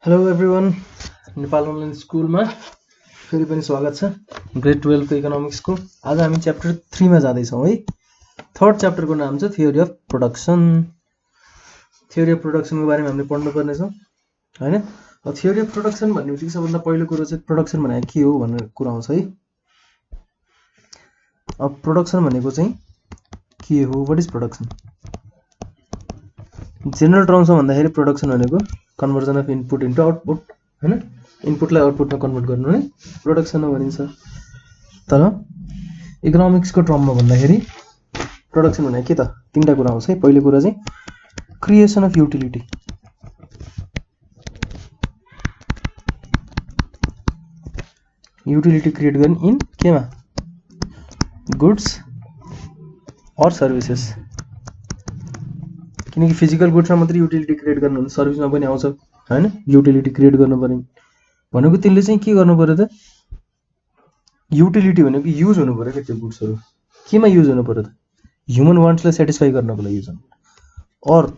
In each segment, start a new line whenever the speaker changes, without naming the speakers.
Hello everyone, Nepal online स्कुलमा फेरि पनि स्वागत छ। ग्रेड 12 को इकोनोमिक्सको आज हामी च्याप्टर 3 मा जाँदैछौँ है। थर्ड च्याप्टरको नाम छ theory of production. Theory of प्रोडक्सनको बारेमा हामीले पढ्नुपर्ने छ हैन। अब थ्योरी अफ प्रोडक्सन भन्ने बित्तिकै सबभन्दा पहिलो कुरो चाहिँ प्रोडक्सन भनेको के हो भन्ने कुरा आउँछ है। अब प्रोडक्सन भनेको चाहिँ के हो, व्हाट इज प्रोडक्सन? जेनरल टर्म्समा भन्दाखेरि प्रोडक्सन भनेको conversion of input into output हैन। इनपुटलाई आउटपुटमा कन्भर्ट गर्नु नै प्रोडक्सन हो भनिन्छ। तर इकोनोमिक्सको टर्ममा भन्दाखेरि प्रोडक्सन भनेको के त? तीनटा कुरा आउँछ है। पहिलो कुरा चाहिँ creation of utility. Utility create गर्ने इन केमा? गुड्स अर सर्भिसेस। किनकि फिजिकल गुड्समा मात्रै युटिलिटी क्रिएट गर्नु हुन्छ, सर्भिसमा पनि आउँछ हैन। युटिलिटी क्रिएट गर्नु पर्यो भनेको तिमीले चाहिँ के गर्नु पर्यो त? युटिलिटी भनेको युज हुनु पर्यो के? त्यो गुड्सहरु केमा युज हुनु पर्यो त? ह्युमन वान्ट्सलाई सेटिस्फाई गर्नको लागि युज हुनु। अर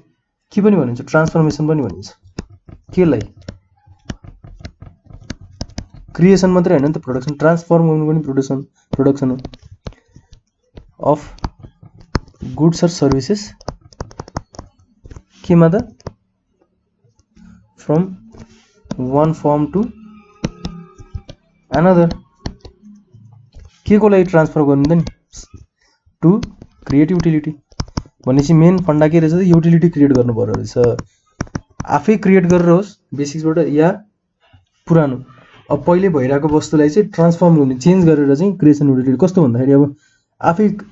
के पनि भनिन्छ, ट्रान्सफर्मेसन पनि भनिन्छ। केलाई? क्रिएसन मात्रै हैन नि त, प्रोडक्सन ट्रान्सफर्म गर्नु पनि प्रोडक्सन हो अफ गुड्स अर सर्भिसेस। केमा त? From one firm to another. के को लागि ट्रान्सफर गर्नु त नि? To create utility. भनेपछि मेन फन्डा के रहेछ त? युटिलिटी क्रिएट गर्नु पर्यो रहेछ। आफै क्रिएट गरेर होस् बेसिक्सबाट या पुरानो अब पहिले भइरहेको वस्तुलाई चाहिँ ट्रान्सफर्म गर्ने, चेन्ज गरेर चाहिँ क्रिएसन युटिलिटी। कस्तो भन्दाखेरि अब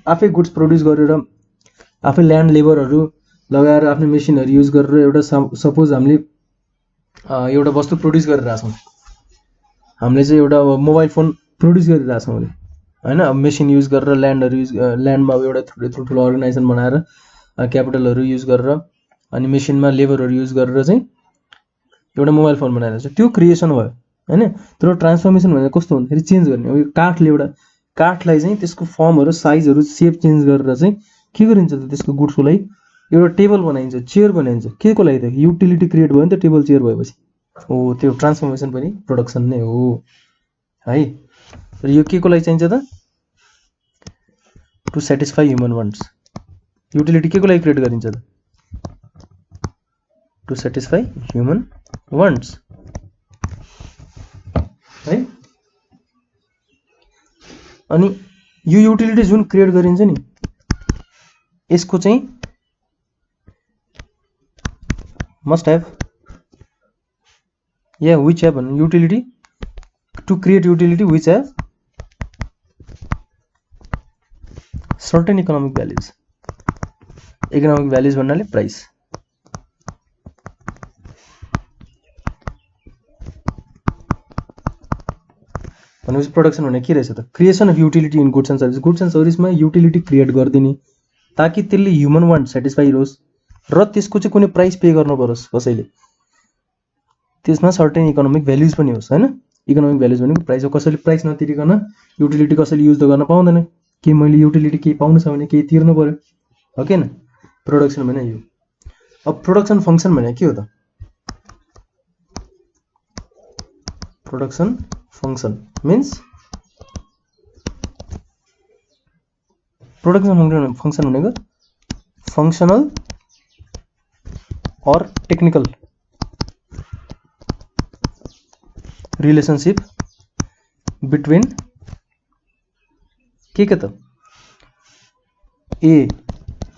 आफै गुड्स प्रड्युस गरेर आफै ल्यान्ड लेबरहरू लगाएर आफ्नो मेसिनहरू युज गरेर एउटा सपोज हामीले एउटा वस्तु प्रड्युस गरिरहेछौँ। हामीले चाहिँ एउटा मोबाइल फोन प्रड्युस गरिरहेछौँ भने हैन। अब मेसिन युज गरेर ल्यान्डहरू युज ल्यान्डमा अब एउटा ठुलो अर्गनाइजेसन बनाएर क्यापिटलहरू युज गरेर अनि मेसिनमा लेबरहरू युज गरेर चाहिँ एउटा मोबाइल फोन बनाइरहेको छ। त्यो क्रिएसन भयो हैन। तर ट्रान्सफर्मेसन भनेको कस्तो भन्दाखेरि चेन्ज गर्ने। अब काठले एउटा काठलाई चाहिँ त्यसको फर्महरू, साइजहरू, सेप चेन्ज गरेर चाहिँ के गरिन्छ त? त्यसको गुड्सको लागि एउटा टेबल बनाइन्छ, चेयर बनाइन्छ। के को लागि त? युटिलिटी क्रिएट भयो नि त टेबल चेयर भएपछि। हो, त्यो ट्रान्सफर्मेसन पनि प्रोडक्सन नै हो है। र यो के को लागि चाहिन्छ त? To satisfy human wants. Utility के को लागि क्रिएट गरिन्छ त? टु सेटिस्फाई ह्युमन वान्ट्स है। अनि यो युटिलिटी जुन क्रिएट गरिन्छ नि, यसको चाहिँ must have which have utility to create utility which have certain economic values. economic values भन्नाले प्राइस। भनेपछि प्रोडक्सन भने के रहेछ त? Creation of utility in goods and service. Goods and सर्भिसमा युटिलिटी क्रिएट गरिदिने ताकि त्यसले ह्युमन वान्ट सेटिस्फाई होस् र त्यसको चाहिँ कुनै प्राइस पे गर्नु परोस् कसैले। त्यसमा सर्टेन इकोनोमिक भ्याल्युज पनि होस् हैन। इकोनोमिक भ्याल्युज भनेको प्राइस हो। कसैले प्राइस नतिरिकन युटिलिटी कसैले युज त गर्न पाउँदैन। के मैले युटिलिटी केही पाउनु छ भने केही तिर्नु पर्यो हो कि हैन। प्रोडक्सन भने यो। अब प्रोडक्सन फंक्सन भने के हो त? Production function means production function भनेको फंक्सनल और टेक्निकल रिलेशनशिप बिट्विन के त? A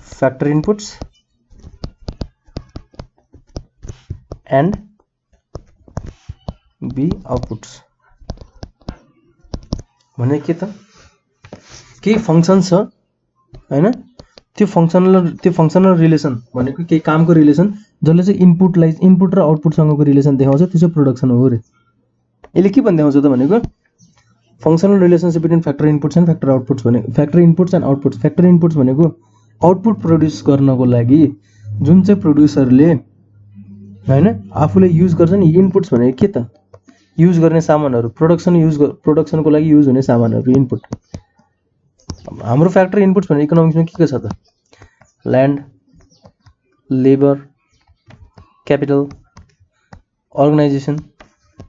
factor inputs and B outputs. भने के त? केही फंक्सन छ हैन। त्यो फंक्सनल रिलेसन भनेको केही कामको रिलेसन जसले चाहिँ इनपुट र आउटपुटसँगको रिलेसन देखाउँछ, त्यो चाहिँ प्रोडक्सन हो रे। यसले के भन्न देखाउँछ त भनेको functional relationship between factor inputs and factor outputs भने factor inputs and outputs. Factor inputs भनेको आउटपुट प्रड्युस गर्नको लागि जुन चाहिँ प्रोड्युसरले हैन आफूले युज गर्छ नि। इनपुट्स भनेको के त? युज गर्ने सामानहरू, प्रोडक्सनको लागि युज हुने सामानहरू इनपुट। हाम्रो फैक्टर इनपुट्स भने इकोनोमिक्समा के छ त? ल्यान्ड, लेबर, क्यापिटल, अर्गनाइजेसन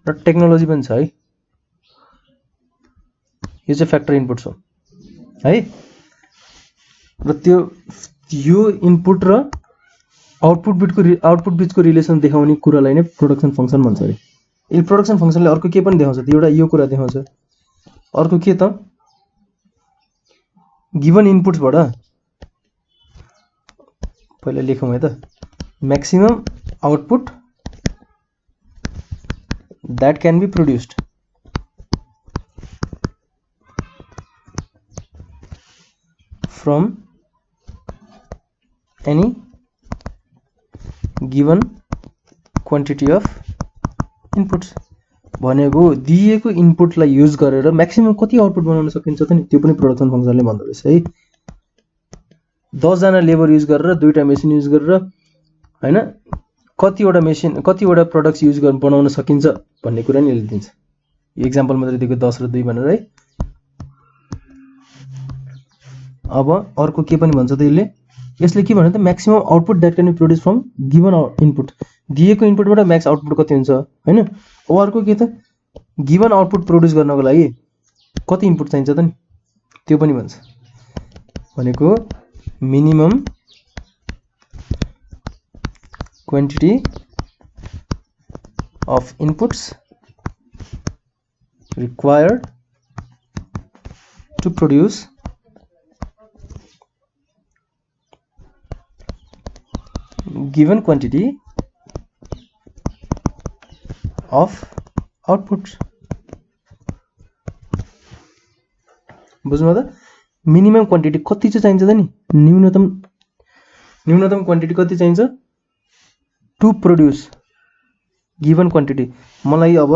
र टेक्नोलोजी पनि छ है। यो चाहिँ फ्याक्टर इनपुट्स हो है। र त्यो यो इनपुट र आउटपुट बिचको रिलेसन देखाउने कुरालाई नै प्रोडक्सन फंक्सन भन्छ अरे। यो प्रोडक्सन फंक्सनले अर्को के पनि देखाउँछ, एउटा यो कुरा देखाउँछ, अर्को के त गिवन इनपुट्सबाट पहिला लेखौँ है त, maximum output that can be produced from any given quantity of inputs भनेको दिएको इनपुटलाई युज गरेर म्याक्सिमम कति आउटपुट बनाउन सकिन्छ त नि, त्यो पनि प्रोडक्सन फंक्सनले भन्दो रहेछ है। 10 जना लेबर युज गरेर 2टा मेसिन युज गरेर हैन कतिवटा मेसिन कतिवटा प्रोडक्ट्स युज गर्न बनाउन सकिन्छ भन्ने कुरा नि यसले दिन्छ। यो एक्जाम्पल मात्र दिएको 10 र 2 भनेर है। अब अर्को के पनि भन्छ त यसले के भन्छ त maximum output that can be produce from given input, दिएको इनपुटबाट म्याक्स आउटपुट कति हुन्छ हैन। अब अर्को के त गिवन आउटपुट प्रोड्युस गर्नको लागि कति इनपुट चाहिन्छ त नि, त्यो पनि भन्छ। भनेको minimum quantity of inputs required to produce given quantity of outputs। बुझ्नु त मिनिमम क्वान्टिटी कति चाहिँ चाहिन्छ त नि, न्यूनतम क्वान्टिटी कति चाहिन्छ टु प्रोड्युस गिवन क्वान्टिटी। मलाई अब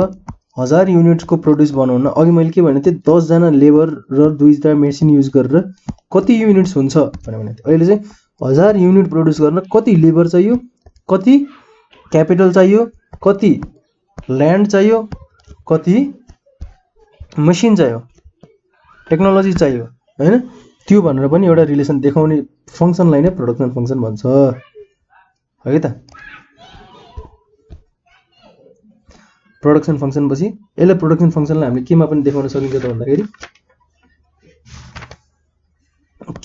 1000 युनिट्स को प्रोड्युस बनाउन अघि मैले के भने थिएँ 10 जना लेबर र 2टा मेसिन युज गरेर कति युनिट्स हुन्छ भने थिएँ। अहिले चाहिँ 1000 युनिट प्रोड्युस गर्न कति लेबर चाहियो, कति क्यापिटल चाहियो, कति ल्यान्ड चाहियो, कति मसिन चाहियो, टेक्नोलोजी चाहियो हैन। त्यो भनेर पनि एउटा रिलेसन देखाउने फंक्सनलाई नै प्रोडक्सन फंक्सन भन्छ है त। प्रोडक्सन फंक्सन पछि यसले प्रोडक्सन फंक्सनलाई हामीले केमा पनि देखाउन सकिन्छ त भन्दाखेरि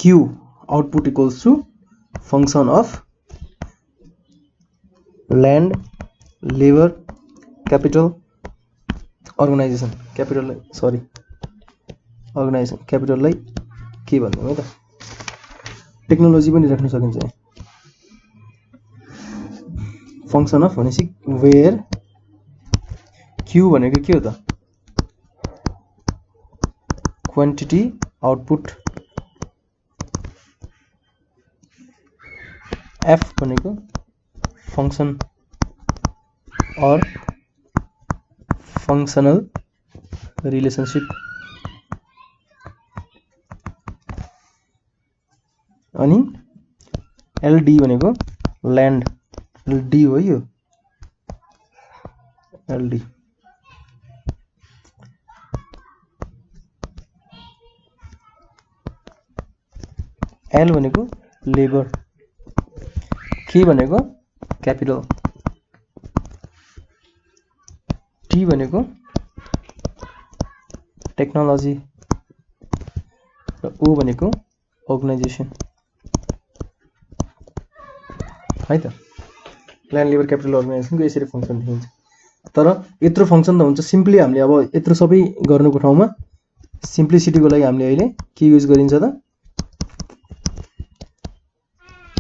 Q output equals to function of land labour capital organisation organisation क्यापिटललाई के भन्नु है त टेक्नोलोजी पनि राख्न सकिन्छ। फंक्सन अफ भनेपछि वेयर क्यू भनेको के हो त क्वान्टिटी आउटपुट, एफ भनेको फंक्सन और फंक्शनल रिलेशनशिप, अनि एलडी भनेको ल्यान्ड, एलडी हो यो एलडी। एल भनेको लेबर, के भनेको क्यापिटल, टी भनेको टेक्नोलोजी र ओ भनेको अर्गनाइजेसन है त। ल्यान्ड लेबर क्यापिटल अर्गनाइजेसनको यसरी फंक्सन देखिन्छ। तर यत्रो फंक्सन त हुन्छ सिम्पली हामीले अब यत्रो सबै गर्नुको ठाउँमा सिम्प्लिसिटीको लागि हामीले अहिले के युज गरिन्छ त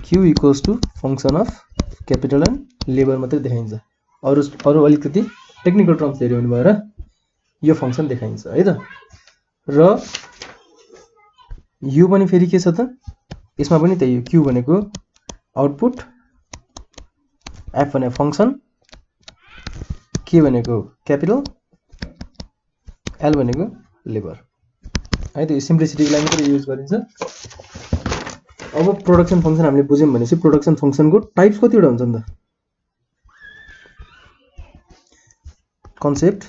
Q equals to function of capital and labour मात्रै देखाइन्छ। अरु अलिकति टेक्निकल टर्म्स हेर्यो भने भएर यो फंक्सन देखाइन्छ है त। र यो पनि फेरि के छ त यसमा पनि त्यही हो, Q भनेको आउटपुट, F भनेको फंक्सन, K भनेको क्यापिटल, L भनेको लेबर है त। यो सिम्प्लिसिटीको लागि मात्रै युज गरिन्छ। अब प्रोडक्सन फंक्सन हामीले बुझ्यौं भनेपछि प्रोडक्सन फंक्सनको टाइप्स कतिवटा हुन्छ नि त concept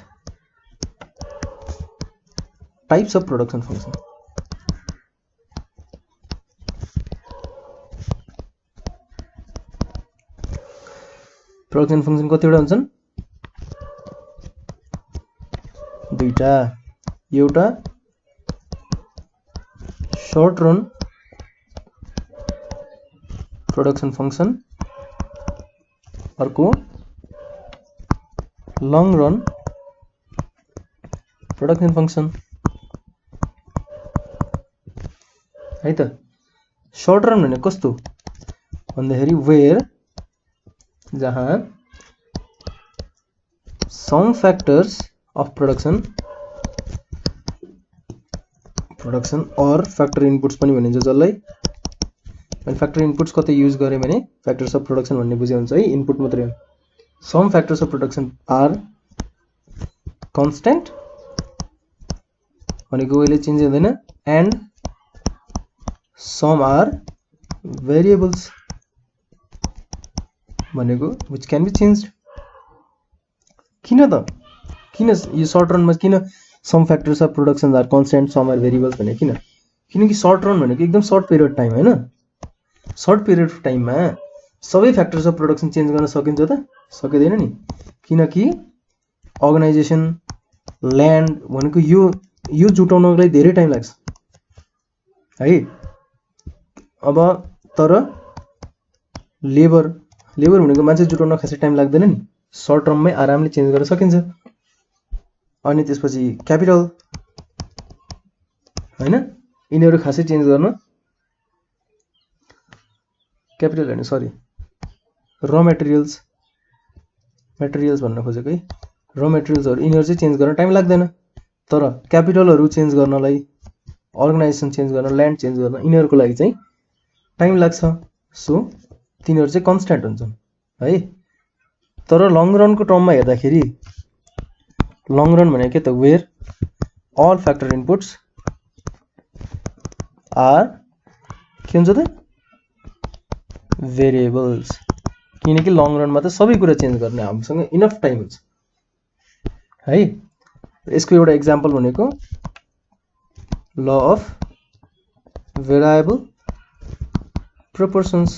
types of production function. Production function कतिवटा हुन्छन् दुईटा, एउटा शॉर्ट रन प्रोडक्सन फंक्शन, अर्को लङ रन प्रोडक्सन फंक्शन है त। शॉर्ट रन भने कस्तो भन्दाखेरि वेयर जहाँ some factors of production or factor inputs पनि भनिन्छ जसलाई। अनि factor inputs कतै युज गरे भने factors of production भन्ने बुझे हुन्छ है, इनपुट मात्रै हो। some factors of production are constant भनेको अहिले चेन्ज हुँदैन, and some are variables भनेको which can be changed। किन त किन यो सर्ट रनमा किन some factors of production are constant some are variables भने किन? किनकि सर्ट रन भनेको एकदम सर्ट पिरियड टाइम हैन। सर्ट पिरियड टाइममा सबै फ्याक्टर्स अफ प्रोडक्सन चेन्ज गर्न सकिन्छ त? सकिँदैन नि, किनकि अर्गनाइजेसन ल्यान्ड भनेको यो जुटाउनको लागि धेरै टाइम लाग्छ है। अब तर लेबर भनेको मान्छे जुटाउन खासै टाइम लाग्दैन नि, सर्ट टर्ममै आरामले चेन्ज गर्न सकिन्छ। अनि त्यसपछि क्यापिटल हैन, यिनीहरू खासै चेन्ज गर्न क्यापिटल हैन सरी र मेटेरियल्स भन्न खोजेको है। र मेटेरियल्सहरू यिनीहरू चाहिँ चेन्ज गर्न टाइम लाग्दैन, तर क्यापिटलहरू चेन्ज गर्नलाई, अर्गनाइजेसन चेन्ज गर्न, ल्यान्ड चेन्ज गर्न यिनीहरूको लागि चाहिँ टाइम लाग्छ। सो तिनीहरू चाहिँ कन्स्ट्यान्ट हुन्छन् है। तर लङ रनको टर्ममा हेर्दाखेरि लङ रन भनेको के त? Where all factor inputs are के हुन्छ त? भेरिएबल्स। किनकि लङ रनमा त सबै कुरा चेन्ज गर्ने हामीसँग इनफ टाइम हुन्छ है। यसको एउटा एक्जाम्पल भनेको ल अफ भेरिएबल प्रोपोर्सन्स।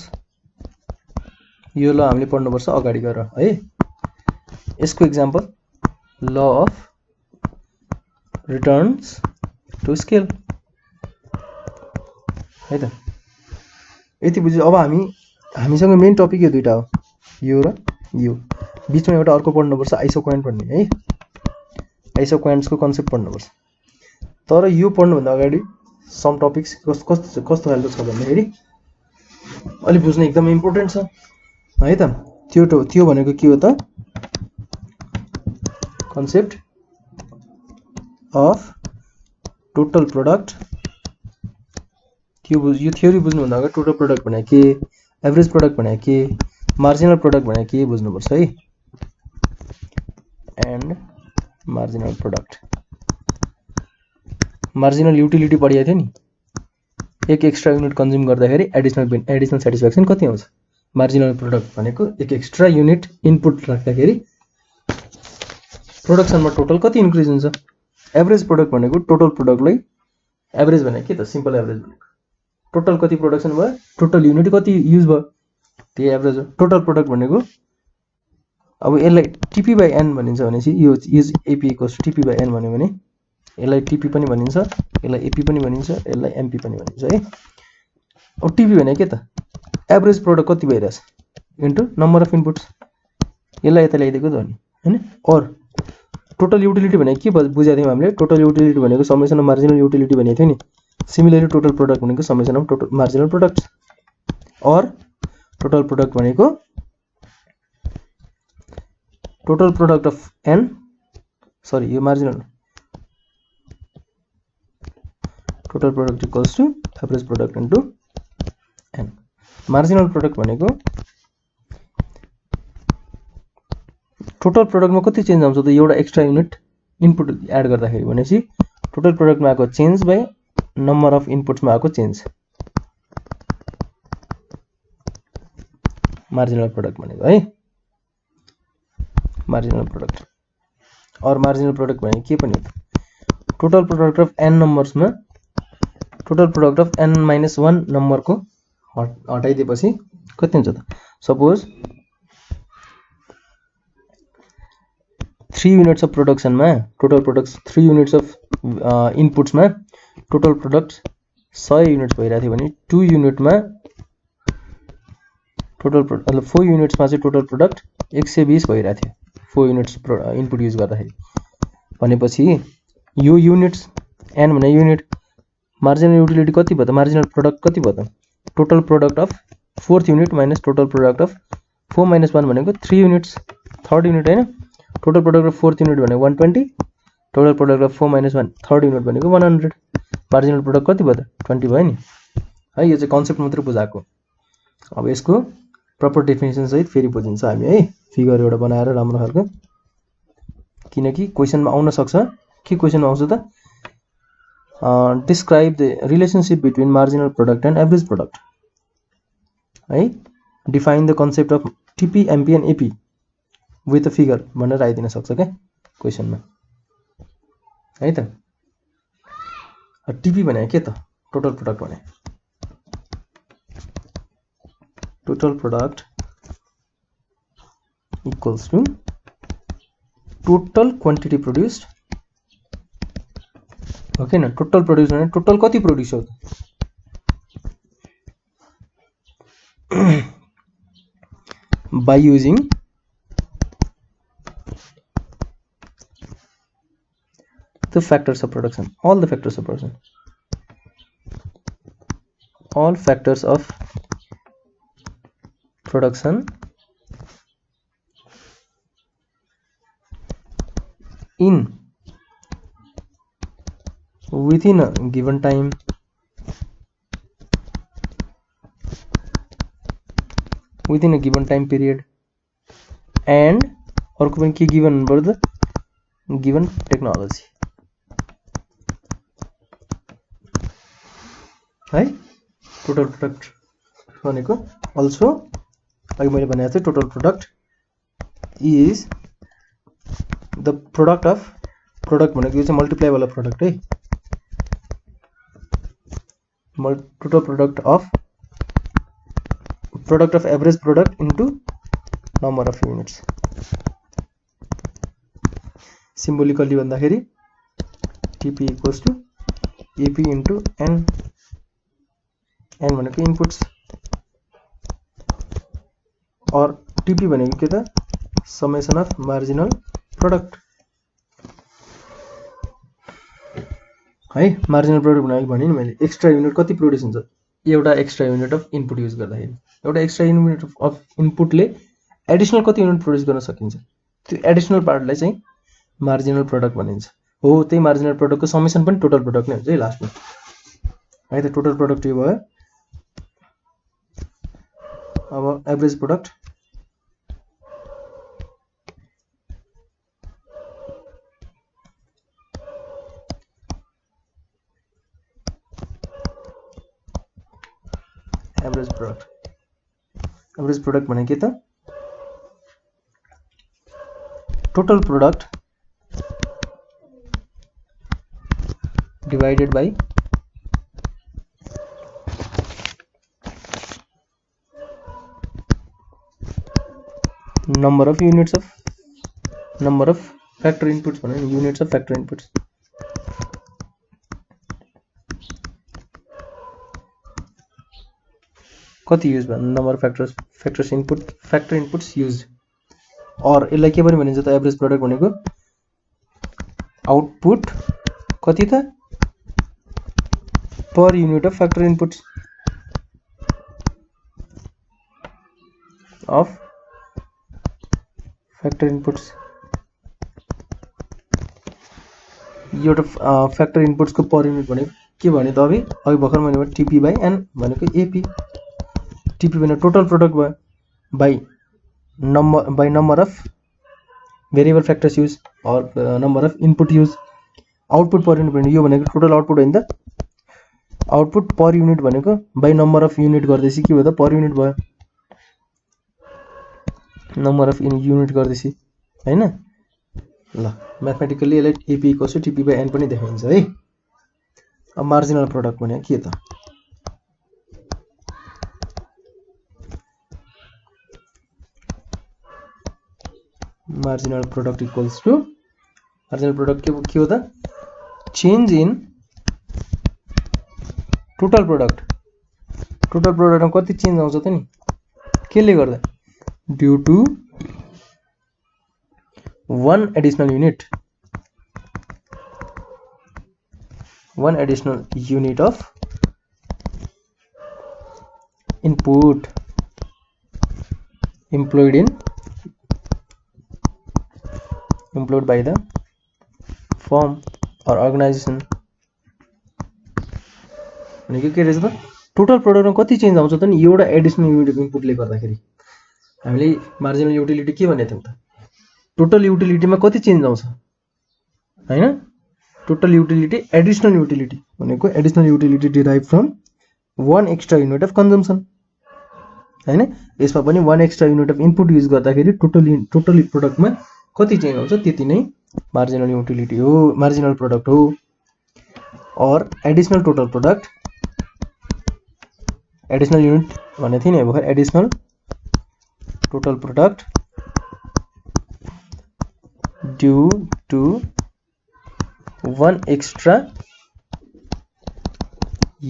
यो ल हामीले पढ्नुपर्छ अगाडि गएर है। यसको example law of returns to scale है त। यति बुझ्यो। अब हामीसँग मेन टपिक यो दुईटा हो, यो र यो। बिचमा एउटा अर्को पढ्नुपर्छ आइसोक्वान्ट भन्ने है। आइसोक्वान्ट्सको कन्सेप्ट पढ्नुपर्छ। तर यो पढ्नुभन्दा अगाडि सम टपिक्स कस्तो खालको छ भन्दाखेरि अलि बुझ्न एकदम इम्पोर्टेन्ट छ है त। त्यो भनेको के हो त? Concept of total product. यो थ्योरी बुझ्नुभन्दा अगाडि टोटल प्रोडक्ट भने के, एभरेज प्रोडक्ट भने के, मार्जिनल प्रोडक्ट भने के बुझ्नुपर्छ है। And marginal product, marginal utility पढिएको थियो नि। एक एक्स्ट्रा युनिट कन्ज्युम गर्दाखेरि एडिसनल सेटिस्फ्याक्सन कति आउँछ? मार्जिनल प्रोडक्ट भनेको एक एक्स्ट्रा युनिट इनपुट राख्दाखेरि प्रोडक्सनमा टोटल कति इन्क्रिज हुन्छ? एभरेज प्रोडक्ट भनेको टोटल प्रोडक्टलाई एभरेज भनेको के त? सिम्पल एभरेज भनेको टोटल कति प्रोडक्सन भयो, टोटल युनिट कति युज भयो, त्यही एभरेज हो। टोटल प्रोडक्ट भनेको अब यसलाई टिपी बाई एन भनिन्छ भनेपछि यो use AP equals to TP by N भन्यो भने यसलाई टिपी पनि भनिन्छ, यसलाई एपी पनि भनिन्छ, यसलाई एमपी पनि भनिन्छ है। अब टिपी भनेको के त? एभरेज प्रोडक्ट कति भइरहेछ इन्टु नम्बर अफ इनपुट्स, यसलाई यता ल्याइदिएको त हो नि हैन। और टोटल युटिलिटी भनेको के बुझाएको थियौँ हामीले? टोटल युटिलिटी भनेको समेसन अफ मार्जिनल युटिलिटी भनेको थियो नि। सिमिलरली टोटल प्रोडक्ट भनेको summation of total marginal products. और टोटल प्रोडक्ट भनेको total product of N, sorry यो marginal, total product equals to average product into N. Marginal product भनेको total प्रोडक्टमा कति चेन्ज आउँछ त? एउटा एक्स्ट्रा युनिट इनपुट एड गर्दाखेरि भनेपछि टोटल प्रोडक्टमा आएको चेन्ज बाई नम्बर अफ इनपुट्समा आएको चेन्ज, मार्जिनल प्रोडक्ट भनेको है। मार्जिनल प्रोडक्ट और मार्जिनल प्रोडक्ट भनेको के पनि हो? टोटल प्रोडक्ट अफ एन नम्बर्समा टोटल प्रोडक्ट अफ एन माइनस 1 नम्बरको हटाइदिएपछि कति हुन्छ त? सपोज 3 युनिट्स अफ प्रोडक्सनमा टोटल प्रोडक्ट्स 3 युनिट्स अफ इनपुट्समा टोटल प्रोडक्ट 100 युनिट्स भइरहेको थियो भने 2 युनिटमा टोटल मतलब 4 युनिट्समा चाहिँ टोटल प्रोडक्ट 120 भइरहेको थियो 4 युनिट्स इनपुट युज गर्दाखेरि भनेपछि यो युनिट्स एन भने युनिट मार्जिनल युटिलिटी कति भयो त मार्जिनल प्रोडक्ट कति भयो त total product of fourth unit minus total product of 4 - 1 भनेको 3 युनिट्स थर्ड युनिट हैन total product of fourth unit भनेको 120 total product of 4 - 1 third unit भनेको 100 मार्जिनल प्रोडक्ट कति भयो त 20 भयो नि है यो चाहिँ कन्सेप्ट मात्र बुझाएको अब यसको प्रपर डेफिनेसन सहित फेरि बुझिन्छ हामी है फिगर एउटा बनाएर राम्रो खालको किनकि क्वेशनमा आउन सक्छ के क्वेशनमा आउँछ त describe the relationship between marginal product and average product है define the concept of TP MP and AP with a figure भनेर आइदिन सक्छ के क्वेशनमा है त TP भने के त टोटल प्रोडक्ट भने total product equals to total quantity produced okay न टोटल प्रोड्युस भने टोटल कति प्रोड्युस हो by using the factors of production all the factors of production all factors of production in within a given time period and अर्को पनि के given हुनुपर्छ given technology है total product भनेको also अघि मैले भनेको थिएँ total product is the product of product भनेको यो चाहिँ मल्टिप्लाई वाला प्रोडक्ट है total product of average product into number of units symbolically भन्दाखेरि TP equals to AP into N भनेको इनपुट्स और TP भनेको के त समेसन अफ मार्जिनल प्रोडक्ट है मार्जिनल प्रोडक्ट भने नि मैले एक्स्ट्रा युनिट कति प्रोड्युस हुन्छ एउटा extra unit of input use गर्दाखेरि एउटा एक्स्ट्रा युनिट अफ इनपुटले एडिसनल कति युनिट प्रोड्युस गर्न सकिन्छ त्यो एडिसनल पार्टलाई चाहिँ मार्जिनल प्रोडक्ट भनिन्छ हो त्यही मार्जिनल प्रोडक्टको समेसन पनि टोटल प्रोडक्ट नै हुन्छ है लास्टमा है त टोटल प्रोडक्ट यो भयो अब एभरेज प्रोडक्ट एभरेज प्रोडक्ट भने के त total product divided by number of factor inputs भने युनिट्स अफ फैक्टर इनपुट्स कति युज भन्नु number of factor inputs use और यसलाई के पनि भनिन्छ त एभरेज प्रोडक्ट भनेको आउटपुट कति त per unit of factor inputs of factor inputs एउटा फैक्टर इनपुट्स को पर युनिट भनेको के भने त अघि भर्खर मैले टीपी बाई एन भनेको एपी टीपी भने टोटल प्रोडक्ट भयो by number of variable factors use और number of input use output per unit भने यो भनेको टोटल आउटपुट हैन त आउटपुट पर यूनिट भनेको बाई नंबर अफ यूनिट गर्दैछ के भयो त पर यूनिट भयो नंबर अफ यूनिट गर्दैछ हैन ल म्याथमेटिकली यसलाई AP equals to TP by n पनि देखाइन्छ है अब मार्जिनल प्रोडक्ट भने के त marginal product equals to marginal product के हो त चेन्ज इन टोटल प्रोडक्टमा कति चेन्ज आउँछ त नि केले गर्दा due to one additional unit of input employed by the firm or organization भनेको के रहेछ त टोटल प्रोडक्टमा कति चेन्ज आउँछ त नि एउटा एडिसनल युनिट अफ इनपुटले गर्दाखेरि हामीले मार्जिनल युटिलिटी के भनेको थियौं त टोटल युटिलिटीमा कति चेन्ज आउँछ हैन टोटल युटिलिटी एडिसनल युटिलिटी भनेको additional utility derive from one extra unit of consumption हैन यसमा पनि one extra unit of input use गर्दाखेरि टोटल प्रोडक्टमा कति चेन्ज आउँछ त्यति नै मार्जिनल युटिलिटी हो मार्जिनल प्रोडक्ट हो और additional total product additional unit भन्ने थियो नि अब additional total product due to one extra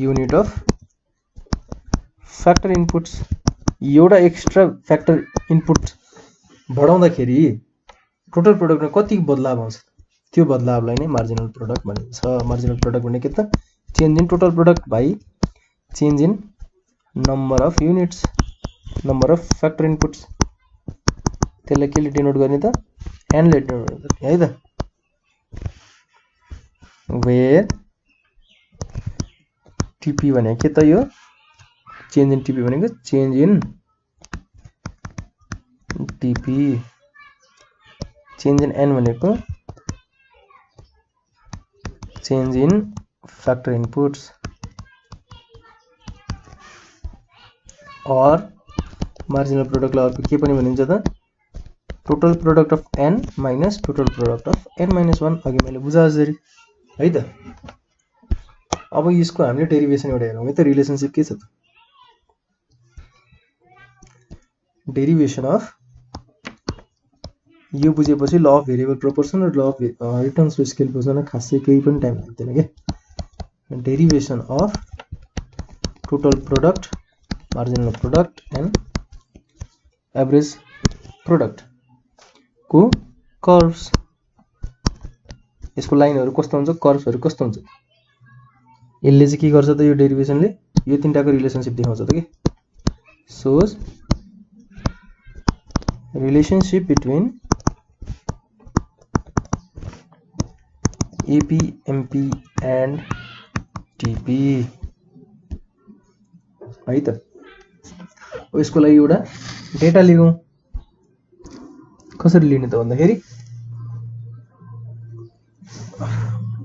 unit of factor inputs एउटा एक्स्ट्रा फ्याक्टर इनपुट बढाउँदाखेरि टोटल प्रोडक्टमा कति बदलाव आउँछ त्यो बदलावलाई नै मार्जिनल प्रोडक्ट भनिन्छ मार्जिनल प्रोडक्ट भनेको के त change in total product by change in number of units number of factor inputs त्यसलाई केले डिनोट गर्ने त and let है त where TP भनेको के त यो चेन्ज इन TP भनेको change in TP change in N भनेको चेन्ज इन फ्याक्टर इनपुट्स और मार्जिनल प्रोडक्टलाई अर्को के पनि भनिन्छ त total product of n minus total product of n minus 1 अघि मैले बुझा जसरी है त अब यसको हामीले डेरिभेसन एउटा हेरौँ है त रिलेसनशिप के छ त डेरिभेसन अफ यो बुझेपछि ल अफ भेरिएबल प्रोपोर्सन र law of returns to scale बुझ्न खासै केही पनि टाइम लाग्दैन के derivation of total product marginal product and average product को कर्व्स यसको लाइनहरु कस्तो हुन्छ कर्व्सहरु कस्तो हुन्छ यसले चाहिँ के गर्छ त यो डेरिभेसनले यो तीनटाको रिलेसनशिप देखाउँछ त के shows relationship between AP MP and TP है त यसको लागि एउटा डेटा लियौं कसरी लिने त भन्दाखेरि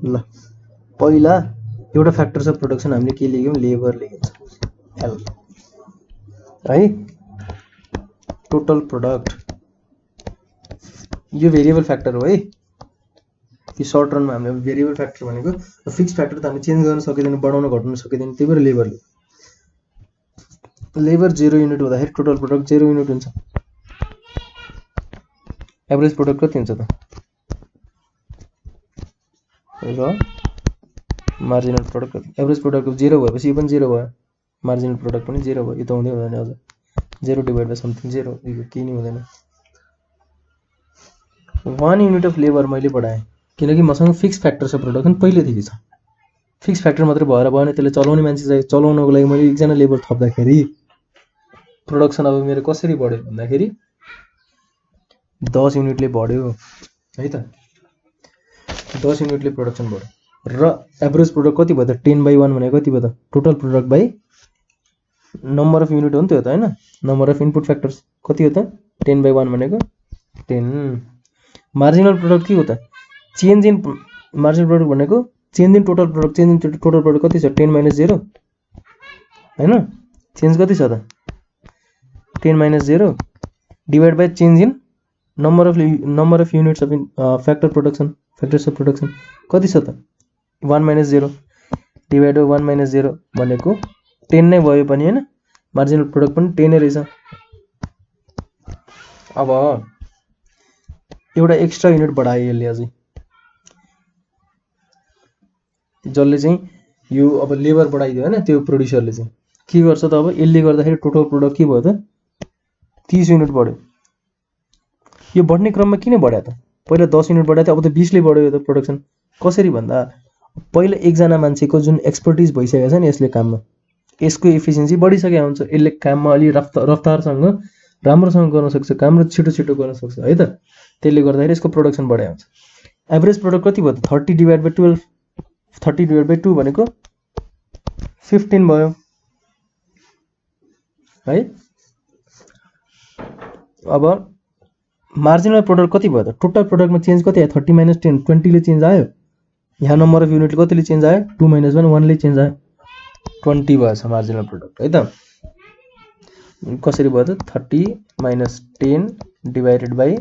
ल पहिला एउटा फ्याक्टर्स अफ प्रोडक्सन हामीले के लियौं लेबर लियौं L है टोटल प्रोडक्ट यो भेरिएबल फ्याक्टर हो है यो सर्ट रनमा हामीले भेरिएबल फ्याक्टर भनेको फिक्स फ्याक्टर त हामी चेन्ज गर्न सकिदैन बढाउन घटाउन सकिदैन त्यही भएर लेबर 0 युनिट हुँदाखेरि टोटल प्रोडक्ट 0 युनिट हुन्छ एभरेज प्रोडक्ट कति हुन्छ त र मार्जिनल प्रोडक्ट एभरेज प्रोडक्ट 0 भएपछि यो पनि 0 भयो मार्जिनल प्रोडक्ट पनि 0 भयो यो त हुँदै हुँदैन अझ 0 डिवाइड बाइ समथिङ 0 यो केही नि हुँदैन 1 युनिट अफ लेबर मैले बढाएँ किनकि मसँग फिक्स फ्याक्टर्स अफ प्रोडक्सन पहिलेदेखि छ फिक्स फ्याक्टर मात्र भएर भएन त्यसले चलाउने मान्छे चाहियो चलाउनको लागि मैले एकजना लेबर थप्दाखेरि प्रोडक्सन अब मेरो कसरी बढ्यो भन्दाखेरि 10 युनिटले बढ्यो है त 10 युनिटले प्रोडक्सन बढ्यो र एभरेज प्रोडक्ट कति भयो त 10/1 भनेको कति भयो त total product by number of unit हो नि त यो त हैन नम्बर अफ इनपुट फ्याक्टर्स कति हो त 10/1 भनेको 10 मार्जिनल प्रोडक्ट के हो त चेन्ज इन मार्जिनल प्रोडक्ट भनेको चेन्ज इन टोटल प्रोडक्ट कति छ 10 - 0 हैन चेन्ज कति छ त 10 - 0 divide by change in number of units of factors of production कति छ त 1 - 0 डिवाइड बाइ 1 - 0 भनेको 10 नै भयो पनि हैन मार्जिनल प्रोडक्ट पनि 10 नै रहेछ अब एउटा एक्स्ट्रा युनिट बढायो यसले अझै, जसले चाहिँ यो अब लेबर बढाइदियो हैन, त्यो प्रोड्युसरले चाहिँ के गर्छ त अब यसले गर्दाखेरि टोटल प्रोडक्ट के भयो त 30 युनिट बढ्यो। यो बढ्ने क्रममा किन बढ्यो त? पहिला 10 युनिट बढायो थियो, अब त 20 ले बढ्यो त प्रोडक्सन। कसरी भन्दा पहिला एकजना मान्छेको जुन एक्सपर्टिज भइसकेको छ नि यसले काममा, यसको एफिसिएन्सी बढिसकेको हुन्छ, यसले काममा अलि रफ्तारसँग राम्रोसँग गर्न सक्छ, काम र छिटो छिटो गर्न सक्छ है त। त्यसले गर्दाखेरि यसको प्रोडक्सन बढाइ हुन्छ। एभरेज प्रोडक्ट कति भयो त 30 डिभाइड बाइ 12, 30 डिभाइड बाइ 2 भनेको 15 भयो है। अब मार्जिनल प्रोडक्ट कति भयो त? टोटल प्रोडक्टमा चेन्ज कति आयो? 30 माइनस 10, 20 ले चेन्ज आयो। यहाँ नम्बर अफ युनिट कतिले चेन्ज आयो? 2 माइनस 1, 1 ले चेन्ज आयो, 20 भएछ मार्जिनल प्रोडक्ट है त। कसरी भयो त? 30 माइनस 10 डिभाइडेड बाई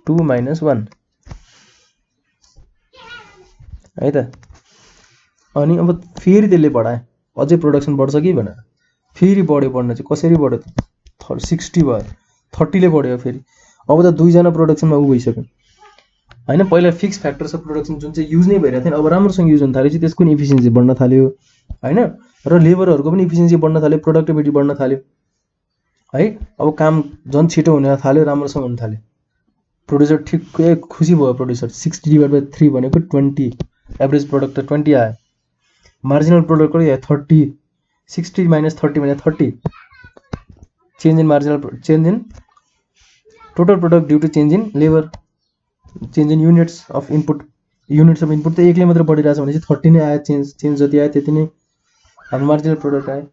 2 माइनस 1 है त। अनि अब फेरि त्यसले बढायो, अझै प्रोडक्सन बढ्छ कि भनेर फेरि बढ्यो। बढ्न चाहिँ कसरी बढ्यो त? 60 भयो, 30 ले बढ्यो फेरि। अब त दुईजना प्रोडक्सनमा उ भइसक्यो हैन। पहिला फिक्स फ्याक्टर्स अफ प्रोडक्सन जुन चाहिँ युज नै भइरहेको थिएन, अब राम्रोसँग युज हुन थाल्यो, त्यसको नि इफिसिएन्सी बढ्न थाल्यो हैन, र लेबरहरूको पनि इफिसिएन्सी बढ्न थाल्यो, प्रोडक्टिभिटी बढ्न थाल्यो है। अब काम झन् छिटो हुन थाल्यो, राम्रोसँग हुन थाल्यो। प्रोड्युसर ठिकै खुसी भयो प्रोड्युसर। 60 डिभाइड बाइ 3 भनेको 20, एभरेज प्रोडक्ट त 20 आयो। मार्जिनल प्रोडक्ट कति आयो? 30, 60 माइनस 30 भने 30। Change in marginal, change in total product due to change in labour, change in units of input. Units of input त एकले मात्र बढिरहेछ भने चाहिँ 30 नै आयो। चेन्ज जति आयो त्यति नै हाम्रो मार्जिनल प्रोडक्ट आयो।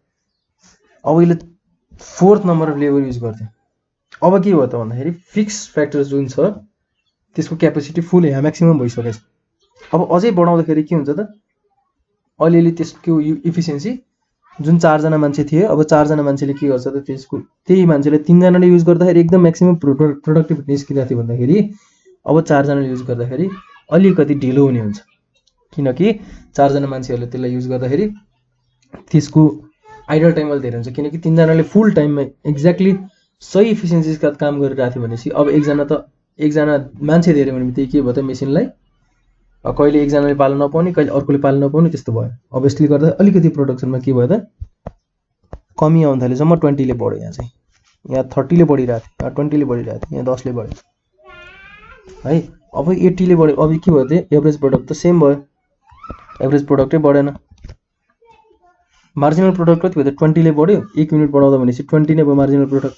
अब यसले 4th number of labour use गर्थ्यो। अब के भयो त भन्दाखेरि फिक्स फ्याक्टर्स जुन छ त्यसको क्यापेसिटी फुल यहाँ म्याक्सिमम भइसकेछ। अब अझै बढाउँदाखेरि के हुन्छ त? अलिअलि त्यसको इफिसिएन्सी जुन 4 जना मान्छे थिए, अब 4 जना मान्छेले के गर्छ त त्यसको त्यही मान्छेले 3 जनाले युज गर्दाखेरि एकदम म्याक्सिमम प्रोडक्टिभिटी निस्किरहेको थियो भन्दाखेरि अब 4 जनाले युज गर्दाखेरि अलिकति ढिलो हुने हुन्छ, किनकि 4 जना मान्छेहरूले त्यसलाई युज गर्दाखेरि त्यसको आइडल टाइम अलि धेरै हुन्छ, किनकि 3 जनाले फुल टाइममा एक्ज्याक्टली सही इफिसिएन्सीका काम गरिरहेको थियो भनेपछि अब एकजना मान्छे धेरै भने बित्तिकै के भयो त मेसिनलाई कहिले एकजनाले पाल्न नपाउने, कहिले अर्कोले पाल्न नपाउने, त्यस्तो भयो। अब यसले गर्दा अलिकति प्रोडक्सनमा के भयो त कमी आउन थाल्यो। जम्मा 20 ले बढ्यो, यहाँ चाहिँ यहाँ 30 ले बढिरहेको थियो, यहाँ 20 ले बढिरहेको थियो, यहाँ 10 ले बढ्यो है। अब 80 ले बढ्यो। अब के भयो त एभरेज प्रोडक्ट त सेम भयो, एभरेज प्रोडक्टै बढेन। मार्जिनल प्रोडक्ट कति भयो त 20 ले बढ्यो। 1 युनिट बढाउँदा भनेपछि 20 नै भयो मार्जिनल प्रोडक्ट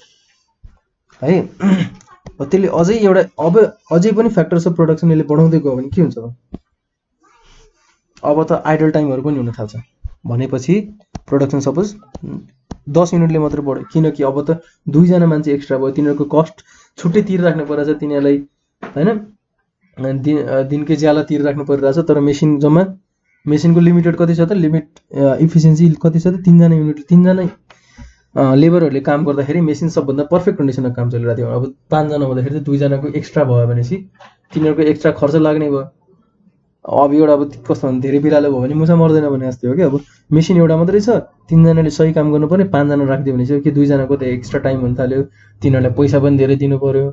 है। त्यसले अझै एउटा अब अझै पनि फ्याक्टर्स अफ प्रोडक्सन यसले बढाउँदै गयो भने के हुन्छ त? अब त आइडल टाइमहरू पनि हुन थाल्छ भनेपछि प्रोडक्सन सपोज 10 युनिटले मात्र बढ्यो, किनकि अब त 2 जना मान्छे एक्स्ट्रा भयो, तिनीहरूको कस्ट छुट्टै तिरिराख्नु परिरहेछ तिनीहरूलाई हैन, दिनकै ज्याला तिरिराख्नु परिरहेछ। तर मेसिनको लिमिटेड कति छ त? लिमिट इफिसिएन्सी कति छ त? 3 जना युनिट, 3 जना लेबरहरूले काम गर्दाखेरि मेसिन सबभन्दा पर्फेक्ट कन्डिसनमा काम चलिरहेको थियो। अब 5 जना हुँदाखेरि त 2 जनाको एक्स्ट्रा भयो भनेपछि तिनीहरूको एक्स्ट्रा खर्च लाग्ने भयो। अब एउटा अब कस्तो भने धेरै बिरालो भयो भने मुसा मर्दैन भने जस्तै हो कि। अब मेसिन एउटा मात्रै छ, 3 जनाले सही काम गर्नु पर्ने, 5 जना राखिदियो भने चाहिँ के 2 जनाको त एक्स्ट्रा टाइम हुन थाल्यो, तिनीहरूलाई पैसा पनि धेरै दिनु पर्यो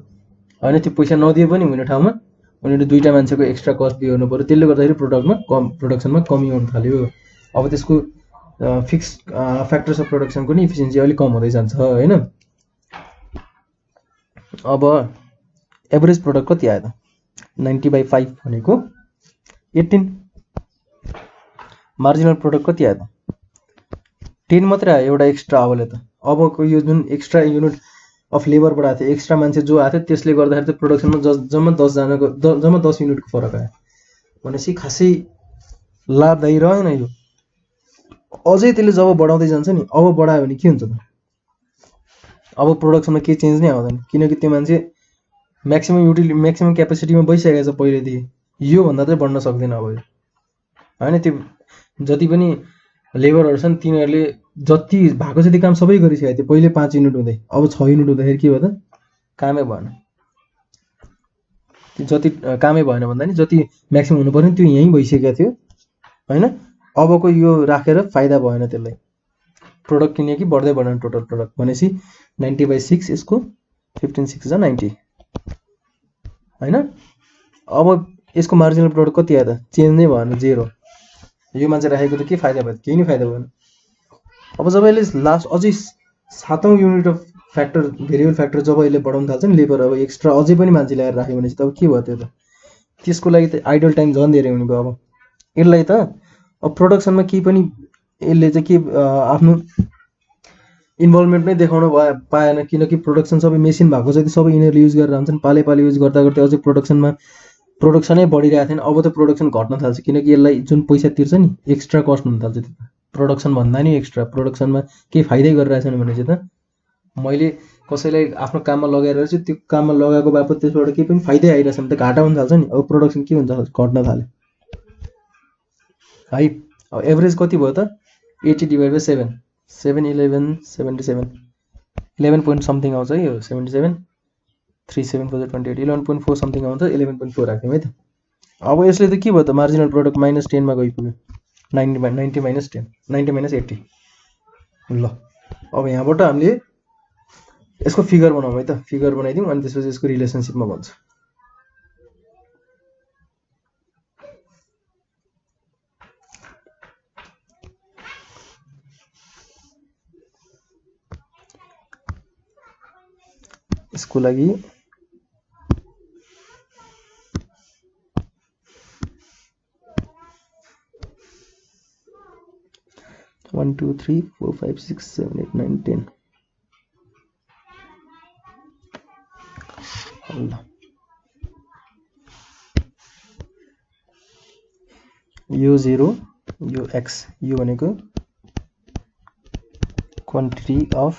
हैन। त्यो पैसा नदिए पनि हुने ठाउँमा उनीहरूले 2टा मान्छेको एक्स्ट्रा कस्ट बिहोर्नु पर्यो। त्यसले गर्दाखेरि प्रोडक्सनमा कमी आउन थाल्यो। अब त्यसको फिक्स फ्याक्टर्स अफ प्रोडक्सनको नि इफिसिएन्सी अलिक कम हुँदै जान्छ हैन। अब एभरेज प्रोडक्ट कति आयो त? 90/5 भनेको 18। मार्जिनल प्रोडक्ट कति आयो त? 10 मात्रै आयो, एउटा एक्स्ट्रा अबले त। अबको यो जुन एक्स्ट्रा युनिट अफ लेबर बढाएको थियो, एक्स्ट्रा मान्छे जो आएको थियो त्यसले गर्दाखेरि चाहिँ प्रोडक्सनमा जम्मा 10 युनिटको फरक आयो भनेपछि खासै लाभदायी रहेन यो। अझै त्यसले जब बढाउँदै जान्छ नि, अब बढायो भने के हुन्छ त? अब प्रोडक्सनमा केही चेन्ज नै आउँदैन, किनकि त्यो मान्छे म्याक्सिमम क्यापेसिटीमा बसिसकेको छ पहिलेदेखि, यो भन्दा चाहिँ बढ्न सक्दैन अब यो हैन। त्यो जति पनि लेबरहरू छन् तिनीहरूले जति भएको जति काम सबै गरिसकेको थियो पहिले 5 युनिट हुँदै, अब 6 युनिट हुँदाखेरि के भयो त? कामै भएन। जति कामै भएन भन्दा नि जति म्याक्सिमम हुनु पर्ने त्यो यहीँ भइसकेको थियो हैन। अबको यो राखेर फाइदा भएन त्यसलाई, प्रोडक्ट किन्यो कि बढ्दै बढेन टोटल प्रोडक्ट भनेपछि 90/6 यसको 15 6 जा 90 हैन। अब यसको मार्जिनल प्रोडक्ट कति आयो त? चेन्ज नै भएन, 0। यो मान्छे राखेको त के फाइदा भयो? केही नै फाइदा भएन। अब जब यसले लास्ट अझै 7औं unit of factor variable factor जब यसले बढाउन थाल्छ नि लेबर, अब एक्स्ट्रा अझै पनि मान्छे ल्याएर राख्यो भने चाहिँ तब के भयो त्यो त? त्यसको लागि त आइडल टाइम झन् धेरै हुने भयो। अब यसलाई त अब प्रोडक्सनमा केही पनि यसले चाहिँ के आफ्नो इन्भल्भमेन्ट नै देखाउन पाएन, किनकि प्रोडक्सन सबै मेसिन भएको जति सबै यिनीहरूले युज गरेर हुन्छन्। पाले पाले युज गर्दा गर्दै अझै प्रोडक्सनै बढिरहेको थिएन। अब त प्रोडक्सन घट्न थाल्छ, किनकि यसलाई जुन पैसा तिर्छ नि एक्स्ट्रा कस्ट हुन थाल्छ। प्रोडक्सन भन्दा नि एक्स्ट्रा प्रोडक्सनमा केही फाइदै गरिरहेको छैन भने चाहिँ त मैले कसैलाई आफ्नो काममा लगाएर चाहिँ त्यो काममा लगाएको बापत त्यसबाट केही पनि फाइदै आइरहेछ भने त घाटा हुन थाल्छ नि। अब प्रोडक्सन के हुन्छ? घट्न थाल्यो है। अब एभरेज कति भयो त? 80/7 7 11 77 11 point समथिङ आउँछ है यो 77 3 7 4 28 11.4 समथिङ आउँछ। 11.4 राख्यौँ है त। अब यसले त के भयो त? मार्जिनल प्रोडक्ट -10 मा गइपुग्यो। 90 - 10 90 - 80। ल अब यहाँबाट हामीले यसको फिगर बनाउँ है त। फिगर बनाइदिउँ अनि त्यसपछि यसको रिलेसनशिपमा भन्छ। यसको लागि 1 2 3 4 5 6 7 8 9 10 यो 0 यो x यो भनेको क्वान्टिटी अफ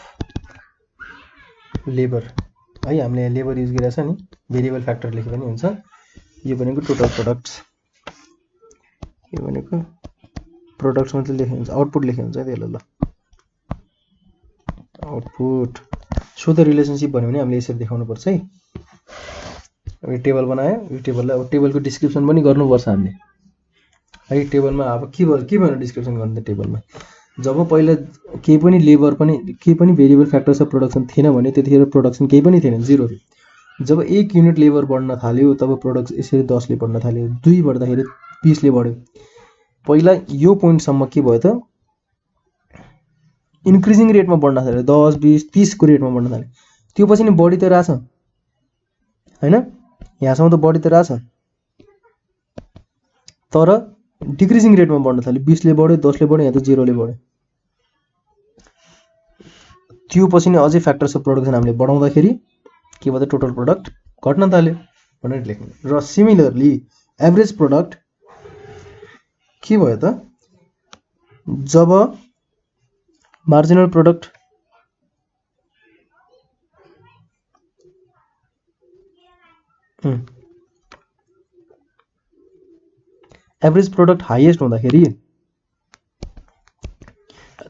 लेबर है। हामीले लेबर युज गरिरहेछ नि, भेरिएबल फ्याक्टर लेखे पनि हुन्छ। यो भनेको टोटल प्रोडक्ट्स, यो भनेको प्रोडक्ट्स मात्रै लेखे हुन्छ, आउटपुट लेखे हुन्छ त्यसले। ल आउटपुट सो द रिलेसनशिप भन्यो भने हामीले यसरी देखाउनु पर्छ है। अब यो टेबल बनायो, यो टेबललाई अब टेबलको डिस्क्रिप्सन पनि गर्नुपर्छ हामीले है। टेबलमा अब के भनेर डिस्क्रिप्सन गर्नु त? टेबलमा जब पहिला केही पनि लेबर पनि केही पनि भेरिएबल फ्याक्टर्स अफ प्रोडक्सन थिएन भने त्यतिखेर प्रोडक्सन केही पनि थिएन, 0 थियो। जब 1 युनिट लेबर बढ्न थाल्यो तब प्रोडक्ट यसरी 10 ले बढ्न थाल्यो, 2 बढ्दाखेरि 20 ले बढ्यो। पहिला यो पोइन्टसम्म के भयो त? इन्क्रिजिङ रेटमा बढ्न थाल्यो, 10 20 30 को रेटमा बढ्न थाल्यो। त्यो पछि नि बढी त रहेछ हैन, यहाँसम्म त बढी त रहेछ, तर डिक्रिजिङ रेटमा बढ्न थाल्यो। 20 ले बढ्यो, 10 ले बढ्यो, यहाँ त 0 ले बढ्यो। त्यो पछि नि अझै फ्याक्टर्स अफ प्रोडक्सन हामीले बढाउँदाखेरि के भयो त? टोटल प्रोडक्ट घट्न थाल्यो भनेर लेख्नु। र सिमिलरली एभरेज प्रोडक्ट के भयो त? जब marginal product average product highest हुँदाखेरि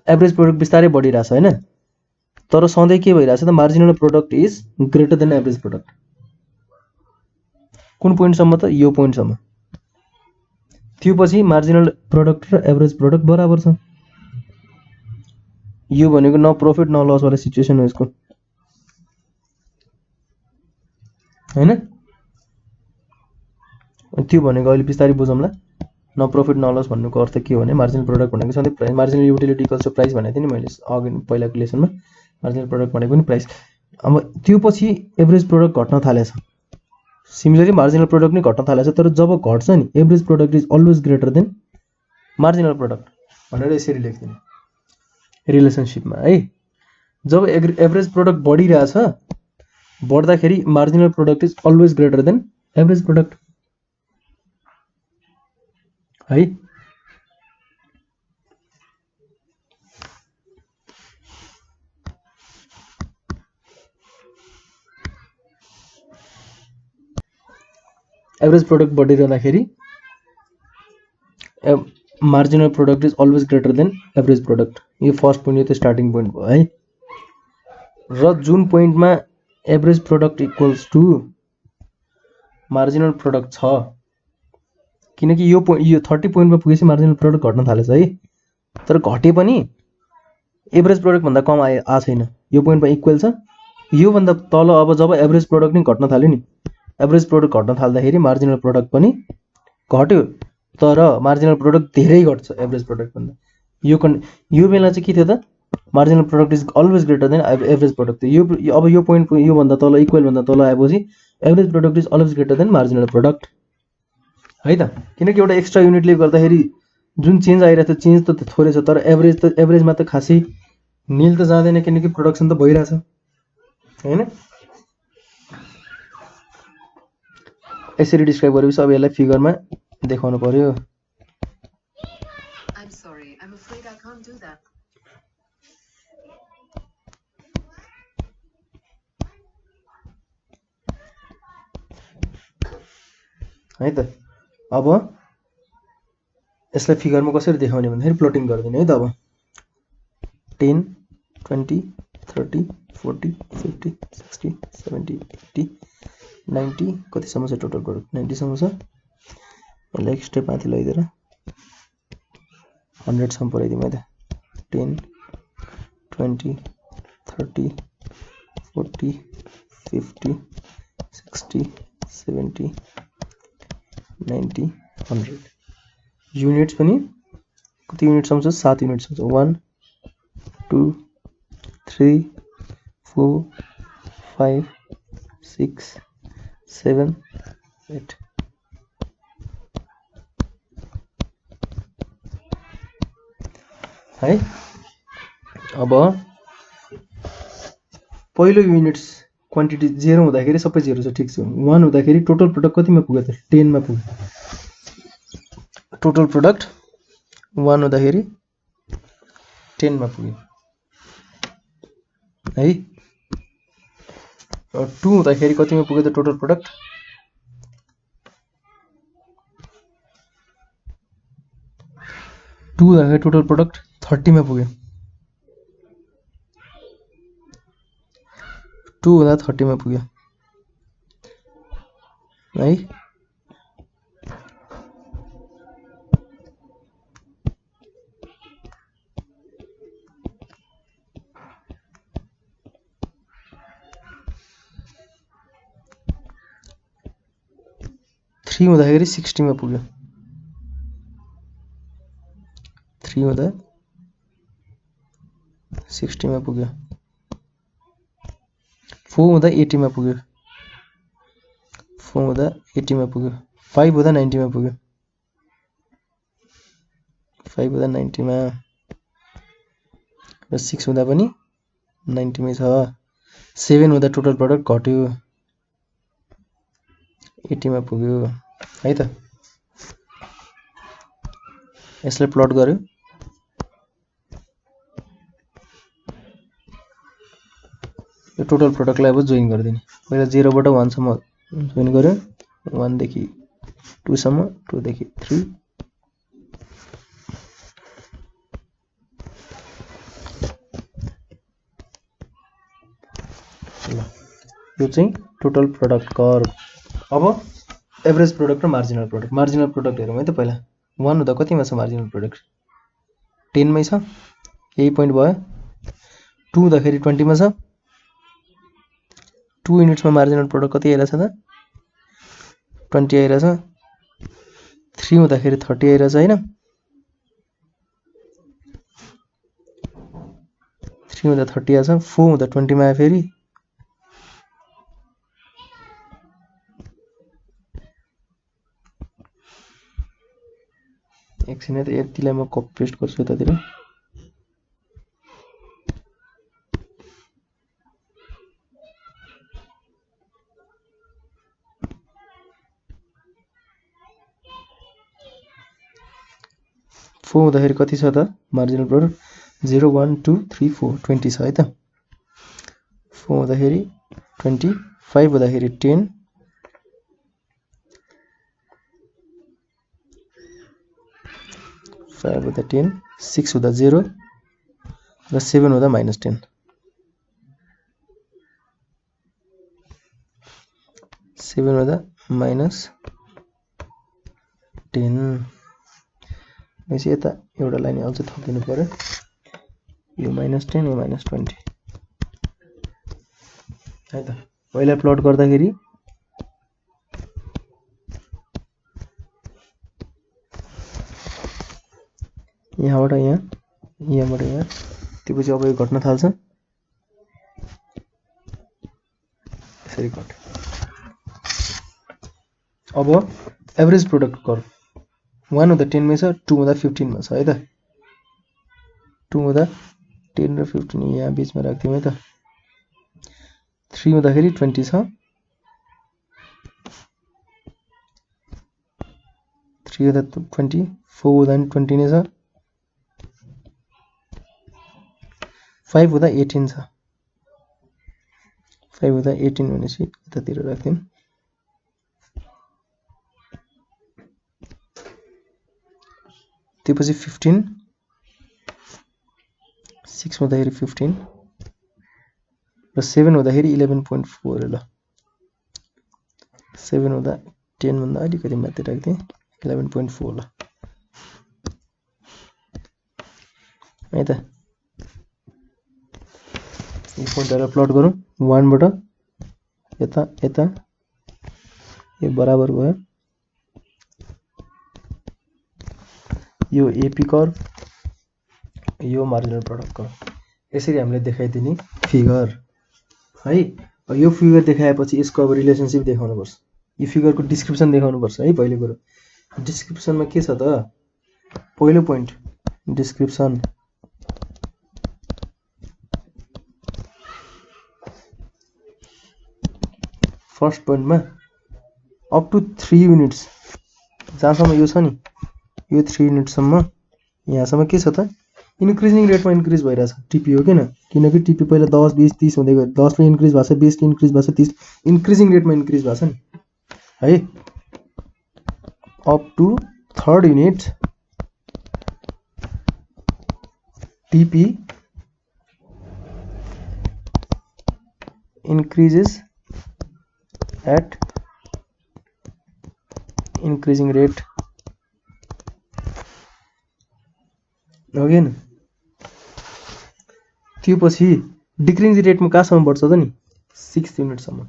एभरेज प्रोडक्ट बिस्तारै बढिरहेछ हैन, तर सधैँ के भइरहेछ त? Marginal product is greater than average product. कुन पोइन्टसम्म त? यो पोइन्टसम्म। त्यो पछि मार्जिनल प्रोडक्ट र एभरेज प्रोडक्ट बराबर छ। यो भनेको न प्रॉफिट न लस वाला सिचुएसन हो यसको हैन। त्यो भनेको अहिले बिस्तारै बुझौँला। न प्रॉफिट न लस भन्नुको अर्थ के हो भने मार्जिनल प्रोडक्ट भनेको सधैँ price, marginal utility equals to price भनेको थिएँ नि मैले अघि पहिलाको लेसनमा। मार्जिनल प्रोडक्ट भनेको पनि प्राइस। अब त्यो पछि एभरेज प्रोडक्ट घट्न थालेछ, सिमिलरली मार्जिनल प्रोडक्ट नै घट्न थालेछ। तर जब घट्छ नि average product is always greater than marginal product भनेर यसरी लेख्दिनु रिलेसनशिपमा है। जब एभरेज प्रोडक्ट बढिरहेछ, बढ्दाखेरि marginal product is always greater than average product है। एभरेज प्रोडक्ट बढिरहँदाखेरि marginal product is always greater than average product. यो फर्स्ट पोइन्ट, यो त स्टार्टिङ पोइन्ट भयो है। र जुन पोइन्टमा average product equals to marginal product छ, किनकि यो 30 पोइन्टमा पुगेपछि मार्जिनल प्रोडक्ट घट्न थालेछ है। तर घटे पनि एभरेज प्रोडक्ट भन्दा कम आएको छैन, यो पोइन्टमा इक्वल छ। यो भन्दा तल अब जब एभरेज प्रोडक्ट नै घट्न थाल्यो नि एभरेज प्रोडक्ट घट्न थाल्दाखेरि मार्जिनल प्रोडक्ट पनि घट्यो, तर मार्जिनल प्रोडक्ट धेरै घट्छ एभरेज प्रोडक्ट भन्दा। यो बेला चाहिँ के थियो त, marginal product is always greater than average product थियो। अब यो पोइन्ट योभन्दा तल इक्वल भन्दा तल आएपछि average product is always greater than marginal product है त। किनकि एउटा एक्स्ट्रा युनिटले गर्दाखेरि जुन चेन्ज आइरहेको थियो, चेन्ज त थोरै छ, तर एभरेजमा त खासै निल त जाँदैन, किनकि प्रोडक्सन त भइरहेछ हैन। यसरी डिस्क्राइब गरेपछि अब यसलाई फिगरमा देखाउनु पर्यो। है त। अब यसलाई फिगरमा कसरी देखाउने भन्दाखेरि प्लटिङ गरिदिने है त। अब 10 20 30 40 50 60 70 80 90 कतिसम्म छ टोटल प्रोडक्ट, 90 सम्म छ। यसलाई एक स्टेप माथि लैदिएर 100 सम्म पुऱ्याइदिउँ है त। 10 20 30 40 50 60 70 90 100। युनिट्स पनि कति युनिटसम्म छ, 7 युनिटसम्म छ। 1 2 3 4 5 6 7 8 है। अब पहिलो युनिट्स क्वान्टिटी 0 हुँदाखेरि सबै 0 छ, ठिक छ। 1 हुँदाखेरि टोटल प्रोडक्ट कतिमा पुग्यो त, 10 मा पुग्यो। टोटल प्रोडक्ट 1 हुँदाखेरि 10 मा पुग्यो है। 2 हुँदाखेरि कतिमा पुग्यो त टोटल प्रोडक्ट, 2 हुँदाखेरि टोटल प्रोडक्ट 30 मा पुग्यो। 2 हुँदा 30 मा पुग्यो है। 3 हुँदाखेरि 60 मा पुग्यो। 3 हुँदा 60 मा पुग्यो। 4 हुँदा 80 मा पुग्यो। 4 हुँदा 80 मा पुग्यो। 5 हुँदा 90 मा पुग्यो। 5 हुँदा 90 मा र 6 हुँदा पनि 90 मै छ। 7 हुँदा टोटल प्रोडक्ट घट्यो, 80 मा पुग्यो है त। यसलाई प्लट गर्यो। यो टोटल प्रोडक्टलाई अब जोइन गरिदिने। पहिला 0 बाट 1 सम्म जोइन गर्यो, 1 देखि 2 सम्म, 2 देखि 3 ल। यो चाहिँ टोटल प्रोडक्ट कर्व। अब एभरेज प्रोडक्ट र मार्जिनल प्रोडक्ट। मार्जिनल प्रोडक्ट हेरौँ है त। पहिला 1 हुँदा कतिमा छ मार्जिनल प्रोडक्ट, 10 मै छ, यही पोइन्ट भयो। 2 हुँदाखेरि 20 मा छ। 2 युनिट्समा मार्जिनल प्रोडक्ट कति आइरहेछ त, 20 आइरहेछ। 3 हुँदाखेरि 30 आइरहेछ हैन। 3 हुँदा 30 आछ। 4 हुँदा 20 मा आयो फेरि। एकछिन है त, यतिलाई म कपी पेस्ट गर्छु यतातिर। फोर हुँदाखेरि कति छ त मार्जिनल प्रोडक्ट, 0 1 2 3 4 20 छ है त। 4 हुँदाखेरि 20, 5 हुँदाखेरि 10, 5 हुँदा 10, 6 हुँदा 0 र 7 हुँदा -10। 7 हुँदा -10। यसै यता एउटा लाइन अझ थपिदिनु पर्यो। यो -10 यो -20 है त। पहिला प्लट गर्दाखेरि यहाँबाट यहाँ, यहाँबाट यहाँ, त्यसपछि अब यो घट्न थाल्छ, यसरी घट्यो। अब एभरेज प्रोडक्ट कर्भ 1 हुँदा 10 मा छ, 2 हुँदा 15 मा छ है त। 2 हुँदा 10 र 15 यहाँ बीचमा राख्दियौँ है त। 3 हुँदाखेरि 20 छ, 3 हुँदा 20, 4 हुँदा 20 नै छ, 5 हुँदा 18 छ, 5 हुँदा 18 भनेपछि यतातिर राख्दियौँ। त्यसपछि 15, 6 हुँदाखेरि 15 र 7 हुँदाखेरि 11.4 ल। 7 हुँदा 10 भन्दा अलिकति माथि राख्दिएँ, 11.4 ल है त। यो पोइन्टहरुलाई प्लट गरौँ, 1 बाट यता यता यो बराबर भयो। यो एपी कर्भ, यो मार्जिनल प्रोडक्ट कर्भ, यसरी हामीले देखाइदिने फिगर है। यो फिगर देखाएपछि यसको अब रिलेसनशिप देखाउनु पर्छ। यो फिगरको डिस्क्रिप्सन देखाउनु पर्छ है। पहिलो कुरो डिस्क्रिप्सनमा के छ त, पहिलो पोइन्ट डिस्क्रिप्सन, फर्स्ट पोइन्टमा अप टु 3 युनिट्स जहाँसम्म यो छ नि, यो 3 युनिटसम्म यहाँसम्म के छ त, इन्क्रिजिङ रेटमा इन्क्रिज भइरहेछ टिपी हो किन, किनकि टिपी पहिला 10 20 30 हुँदै गयो, 10 ले इन्क्रिज भएको छ, 20 ले इन्क्रिज भएको छ, 30 इन्क्रिजिङ रेटमा इन्क्रिज भएको छ नि है। Up to third unit TP increases at increasing rate again. त्यो पछि डिक्रिजिङ रेटमा कहाँसम्म बढ्छ त नि, 6 युनिटसम्म।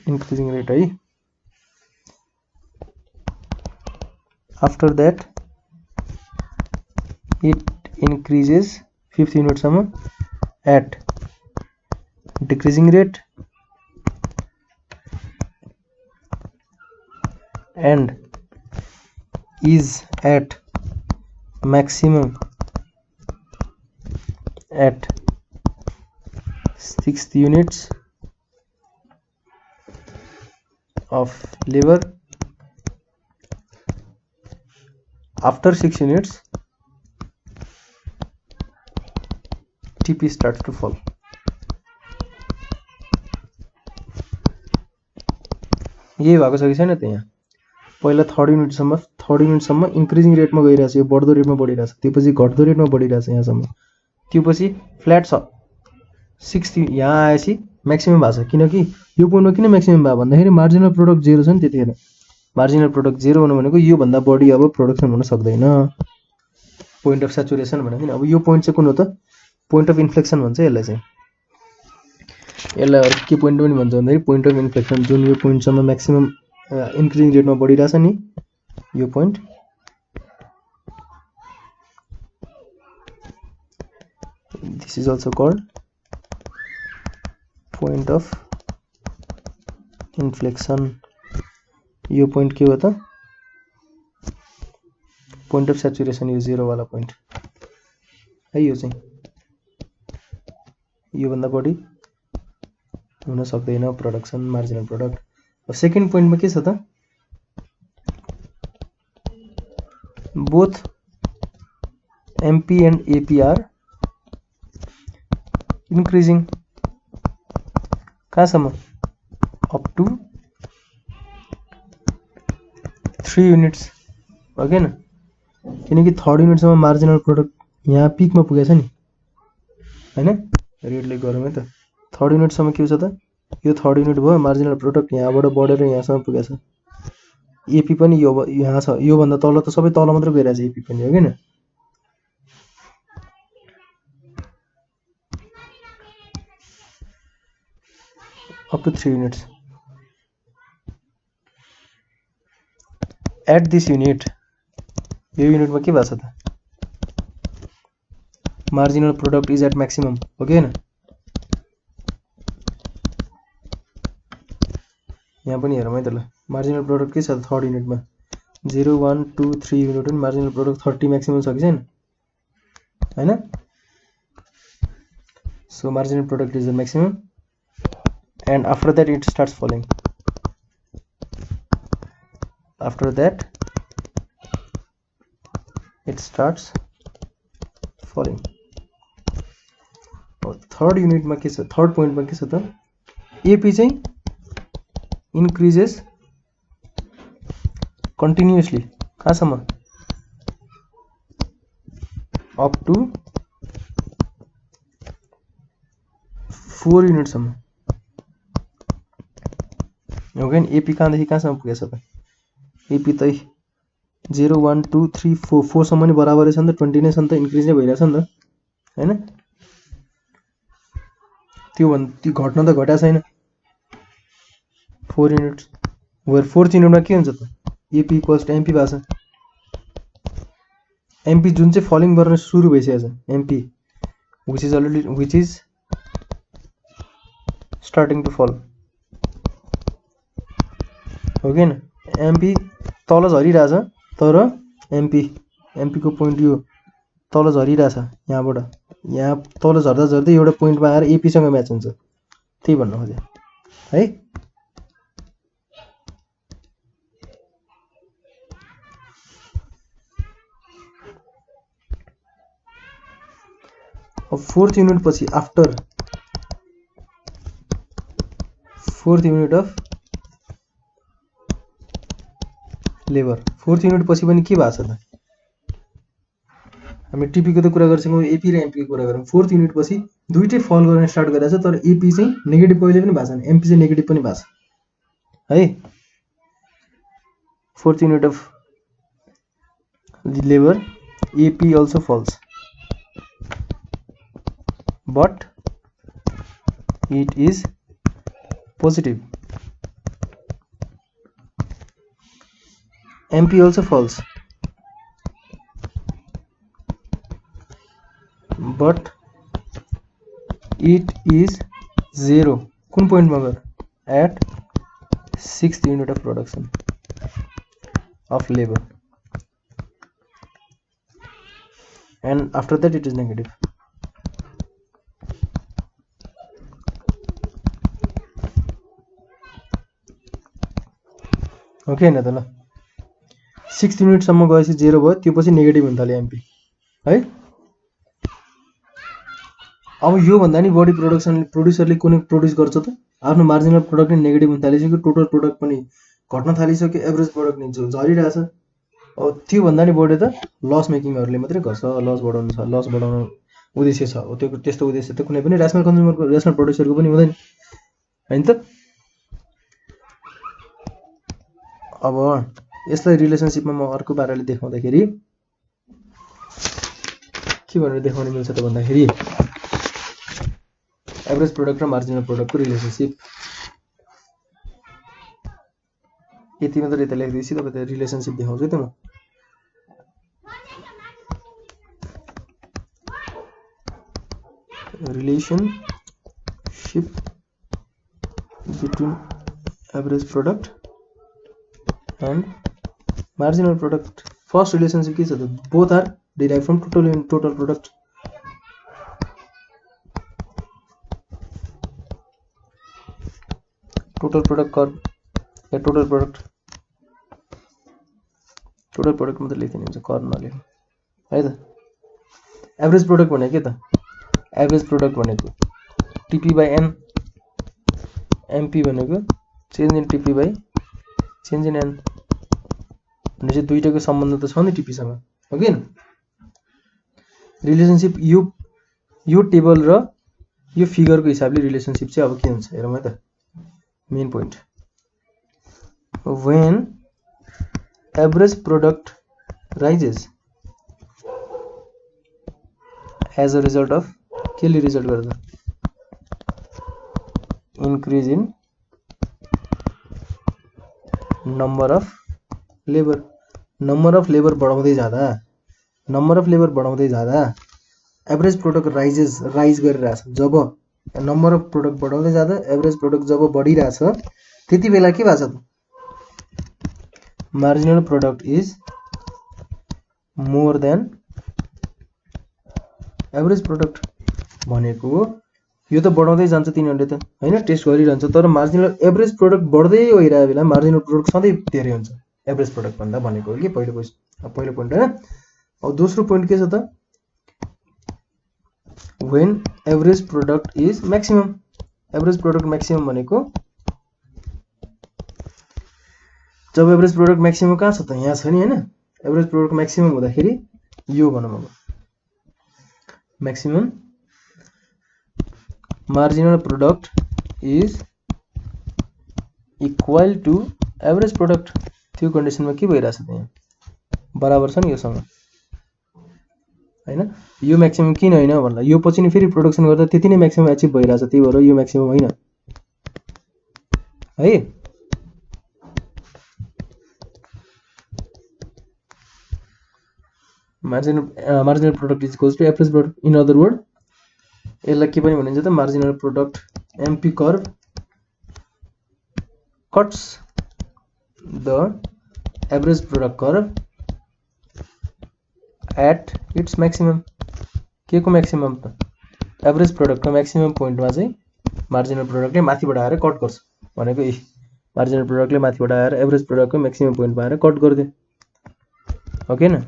इन्क्रिजिङ रेट है। After that it increases 5th unit सम्म at decreasing rate and is at maximum at 6th units of labor. After 6 units TP starts to fall. यही भएको छ कि छैन त। यहाँ पहिला थर्ड युनिटसम्म इन्क्रिजिङ रेटमा गइरहेछ, यो बढ्दो रेटमा बढिरहेछ, त्यसपछि घट्दो रेटमा बढिरहेछ यहाँसम्म, त्योपछि फ्ल्याट छ 6 यहाँ आएपछि म्याक्सिमम भएको छ। किनकि यो पोइन्टमा किन म्याक्सिमम भयो भन्दाखेरि मार्जिनल प्रोडक्ट 0 छ नि त्यतिखेर। मार्जिनल प्रोडक्ट 0 हुनु भनेको यो भन्दा बढी अब प्रोडक्सन हुन सक्दैन, पोइन्ट अफ स्याचुरेसन भनेको नि। अब यो पोइन्ट चाहिँ कुन हो त, पोइन्ट अफ इन्फ्लेक्सन भन्छ यसलाई चाहिँ। यसलाई अरु के पोइन्ट पनि भन्छ भन्दाखेरि पोइन्ट अफ इन्फ्लेक्सन, जुन यो पोइन्टसम्म म्याक्सिमम इन्क्रिजिङ रेटमा बढिरहेछ नि यो point, this is also called point of inflection. यो पोइन्ट के हो त, पोइन्ट अफ स्याचुरेसन, यो 0 वाला पोइन्ट है। यो चाहिँ यो भन्दा बढी हुन सक्दैन प्रोडक्सन, मार्जिनल प्रोडक्ट। सेकेन्ड पोइन्टमा के छ त, both MP and AP are increasing, कहाँसम्म, अप टु 3 युनिट्स अगेन। किनकि थर्ड युनिटसम्म मार्जिनल प्रोडक्ट यहाँ पिकमा पुगेछ नि हैन, रेडले गरौँ है त। थर्ड युनिटसम्म के छ त, यो थर्ड युनिट भयो, मार्जिनल प्रोडक्ट यहाँबाट बढेर यहाँसम्म पुगेछ। एपी पनि यो यहाँ छ, यो भन्दा तल त सबै तल मात्र गइरहेछ एपी पनि हो किन। Up to 3 units at this unit, यो युनिटमा के भएको छ त, marginal product is at maximum हो कि हैन। यहाँ पनि हेरौँ है त ल, मार्जिनल प्रोडक्ट के छ त थर्ड युनिटमा 0 1 2 3 युनिट पनि मार्जिनल प्रोडक्ट 30 म्याक्सिमम छ कि छैन हैन। So marginal product is the maximum and after that it starts falling, after that it starts falling। Third युनिटमा के छ, थर्ड पोइन्टमा के छ त, एपी चाहिँ इन्क्रिजेस कन्टिन्युअसली कहाँसम्म, अप टु 4 युनिटसम्म हो गयो नि। एपी कहाँदेखि कहाँसम्म पुगेछ त, एपी त 0 1 2 3 4 4 सम्म नि बराबरै छ नि त, 20 नै छ नि त, इन्क्रिज नै भइरहेछ नि त हैन। त्यो घट्न त घटा छैन 4 युनिट्स, वेयर फोर्थ युनिटमा के हुन्छ त, एपी इक्वल्स टु एमपी भएको छ। एमपी जुन चाहिँ फलिङ गर्न सुरु भइसकेछ, MP which is starting to fall हो कि हैन। एमपी तल झरिरहेछ, तर एमपी को पोइन्ट यो तल झरिरहेछ, यहाँबाट यहाँ तल झर्दा झर्दै एउटा पोइन्टमा आएर एपी सँग म्याच हुन्छ, त्यही भन्न खोजे है। अब फोर्थ युनिट पछि, after fourth unit of labour, fourth unit पछि पनि के भएको छ त, हामी टिपी को त कुरा गर्छौँ, एपी र एमपी को कुरा गरौँ। फोर्थ युनिट पछि दुईटै फल गर्न स्टार्ट गरेछ, तर एपी चाहिँ नेगेटिभ कहिले पनि भएको छैन, एमपी चाहिँ नेगेटिभ पनि भएको छ है। Fourth unit of labour, AP also falls but it is positive, MP also falls but it is 0 कुन point मा गयो, at 6th unit of production of labor, and after that it is negative। Okay हैन त ल, 6th unit सम्म गएपछि 0 भयो, त्यो पछि नेगेटिभ हुन थाल्यो एमपी है। अब यो भन्दा नि बढी प्रोड्युसरले कुनै प्रोड्युस गर्छ त, आफ्नो मार्जिनल प्रोडक्ट नै नेगेटिभ हुन थालिसक्यो, टोटल प्रोडक्ट पनि घट्न थालिसक्यो, एभरेज प्रोडक्ट नि झरिरहेछ। अब त्यो भन्दा नि बढी त लस मेकिङहरुले मात्रै गर्छ, लस बढाउनु उद्देश्य छ। त्यो त्यस्तो उद्देश्य त कुनै पनि र्यासनल कन्ज्युमरको, र्यासनल प्रोड्युसरको पनि हुँदैन हैन त। अब यसलाई रिलेसनशिपमा म अर्को पाराले देखाउँदाखेरि के भनेर देखाउन मिल्छ त भन्दाखेरि, एभरेज प्रोडक्ट र मार्जिनल प्रोडक्टको रिलेसनशिप यति मात्र यता लेख्दैछु, तपाईँ रिलेसनशिप देखाउँछु त म। Relationship between average product and marginal product। first relationship के छ त, both are derived from total product। total product curve या total product मात्र लेख्दिनु हुन्छ, कर्व नलेख्नु है त। एभरेज प्रोडक्ट भनेको के त, एभरेज प्रोडक्ट भनेको टीपी बाइ एन, एमपी भनेको change in TP by change in N, भनेपछि दुईटाको सम्बन्ध त छ नि टीपी सँग हो कि। रिलेसनशिप यो टेबल र यो फिगरको हिसाबले रिलेसनशिप चाहिँ अब के हुन्छ हेरौँ है त। Main point, when average product rises as a result of, केले रिजल्ट गर्दा, increase in number of labour. Number of labour बढाउँदै जाँदा एभरेज प्रोडक्ट राइज गरिरहेछ। जब नम्बर अफ प्रोडक्ट बढाउँदै जाँदा एभरेज प्रोडक्ट जब बढिरहेछ त्यति बेला के भएको छ त marginal product is more than average product भनेको यो त बढाउँदै जान्छ तिनीहरूले त हैन टेस्ट गरिरहन्छ तर मार्जिनल एभरेज प्रोडक्ट बढ्दै गइरहेको बेला मार्जिनल प्रोडक्ट सधैँ धेरै हुन्छ एभरेज प्रोडक्ट भन्दा भनेको हो कि पहिलो पोइन्ट हैन। अब दोस्रो पोइन्ट के छ त when average product is maximum average product maximum भनेको जब एभरेज प्रोडक्ट म्याक्सिमम कहाँ छ त यहाँ छ नि हैन एभरेज प्रोडक्ट म्याक्सिमम हुँदाखेरि यो भनौँ अब maximum marginal product is equal to average product त्यो कन्डिसनमा के भइरहेछ त यहाँ बराबर छ नि योसँग हैन यो म्याक्सिमम किन हैन भन्दा यो पछि नि फेरि प्रोडक्सन गर्दा त्यति नै म्याक्सिमम अचिभ भइरहेछ त्यही भएर यो म्याक्सिमम हैन है। Marginal product is equals to average product in other word यसलाई के पनि भनिन्छ त marginal product MP curve cuts the average product curve at its maximum के को मैक्सिमम त एभरेज प्रोडक्ट को मैक्सिमम पोइन्ट में चाहिँ मार्जिनल प्रोडक्टले माथिबाट आएर कट गर्छ भनेको यही मार्जिनल प्रोडक्टले माथिबाट आएर एभरेज प्रोडक्टको मैक्सिमम पोइन्ट में आएर कट गर्दियो ओके न।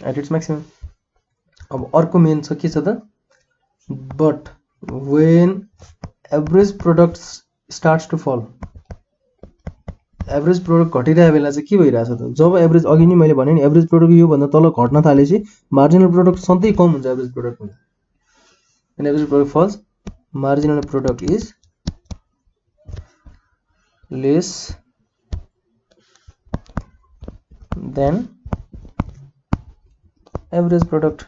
एट इट्स मैक्सिमम अब अर्को मेन छ के छ त but when average product starts to fall average product घटिरहेको बेला चाहिँ के भइरहेछ त जब एभरेज अघि नै मैले भने नि एभरेज प्रोडक्ट यो भन्दा तल घट्न थालेपछि मार्जिनल प्रोडक्ट सधैँ कम हुन्छ एभरेज प्रोडक्ट भन्दा and average product falls marginal product is less than average product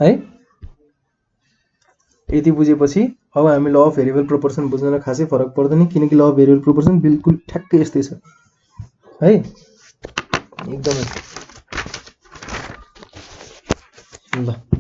है। यति बुझेपछि अब हामी ल अफ भेरिएबल प्रोपोर्सन बुझ्न खासै फरक पर्दैन किनकि ल अफ भेरिएबल प्रोपोर्सन बिल्कुल ठ्याक्कै यस्तै छ है एकदमै ल।